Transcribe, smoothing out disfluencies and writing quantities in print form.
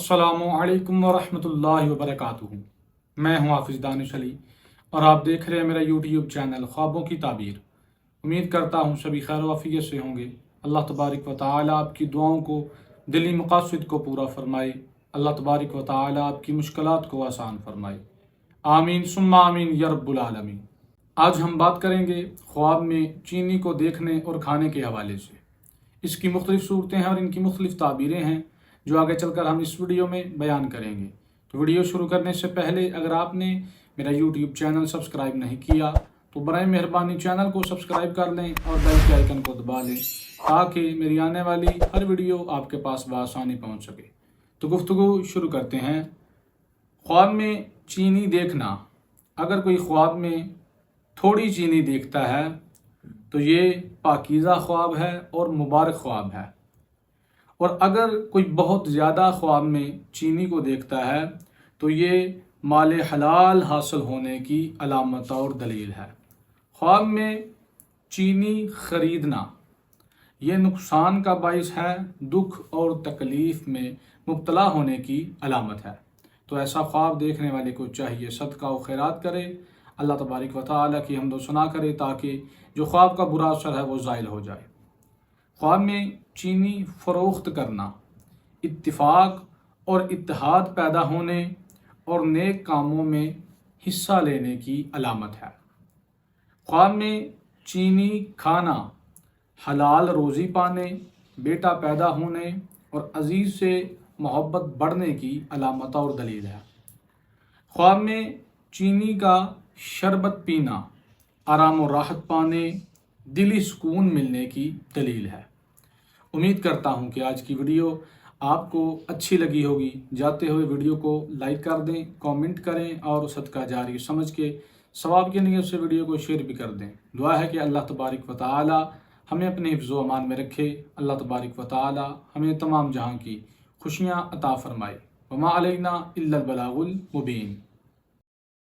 अस्सलामुअलैकुम वरहमतुल्लाहि वबरकातुहू। मैं हूँ हाफिज़ दानिश अली और आप देख रहे हैं मेरा यूट्यूब चैनल ख्वाबों की ताबीर। उम्मीद करता हूँ सभी खैर वाफियत से होंगे। अल्लाह तबारक व तआला आपकी दुआओं को, दिली मकासद को पूरा फरमाए। अल्लाह तबारक व तआला आपकी मुश्किलात को आसान फरमाए। आमीन सुम्मा आमीन या रब्बुल आलमीन। आज हम बात करेंगे ख्वाब में चीनी को देखने और खाने के हवाले से। इसकी मुख्तलिफ सूरतें हैं और इनकी मुख्तलिफ ताबीरें हैं जो आगे चलकर हम इस वीडियो में बयान करेंगे। तो वीडियो शुरू करने से पहले अगर आपने मेरा यूट्यूब चैनल सब्सक्राइब नहीं किया तो बराए मेहरबानी चैनल को सब्सक्राइब कर लें और बेल के आइकन को दबा लें ताकि मेरी आने वाली हर वीडियो आपके पास बआसानी पहुंच सके। तो गुफ्तगू शुरू करते हैं। ख्वाब में चीनी देखना। अगर कोई ख्वाब में थोड़ी चीनी देखता है तो ये पाकीज़ा ख्वाब है और मुबारक ख्वाब है, और अगर कोई बहुत ज़्यादा ख्वाब में चीनी को देखता है तो ये माल हलाल हासिल होने की अलामत और दलील है। ख्वाब में चीनी ख़रीदना ये नुकसान का बाइस है, दुख और तकलीफ़ में मुब्तला होने की अलामत है। तो ऐसा ख्वाब देखने वाले को चाहिए सदका व खैरात करे, अल्लाह तबारक व तआला की हम्द व सना करे ताकि जो ख्वाब का बुरा असर है वो ज़ाइल हो जाए। ख्वाब में चीनी फ़रोख्त करना इत्तिफाक और इत्तेहाद पैदा होने और नेक कामों में हिस्सा लेने की अलामत है। ख्वाब में चीनी खाना हलाल रोज़ी पाने, बेटा पैदा होने और अजीज़ से मोहब्बत बढ़ने की अलामत और दलील है। ख्वाब में चीनी का शरबत पीना आराम और राहत पाने, दिली सुकून मिलने की दलील है। उम्मीद करता हूँ कि आज की वीडियो आपको अच्छी लगी होगी। जाते हुए वीडियो को लाइक कर दें, कमेंट करें और सदका जारी समझ के सवाब की नीयत से वीडियो को शेयर भी कर दें। दुआ है कि अल्लाह तबारक व तआला हमें अपने हिफ्ज़ व अमान में रखे। अल्लाह तबारक व तआला हमें तमाम जहां की खुशियाँ अता फरमाए। वमा अलैना इल्लल बलागुल मुबीन।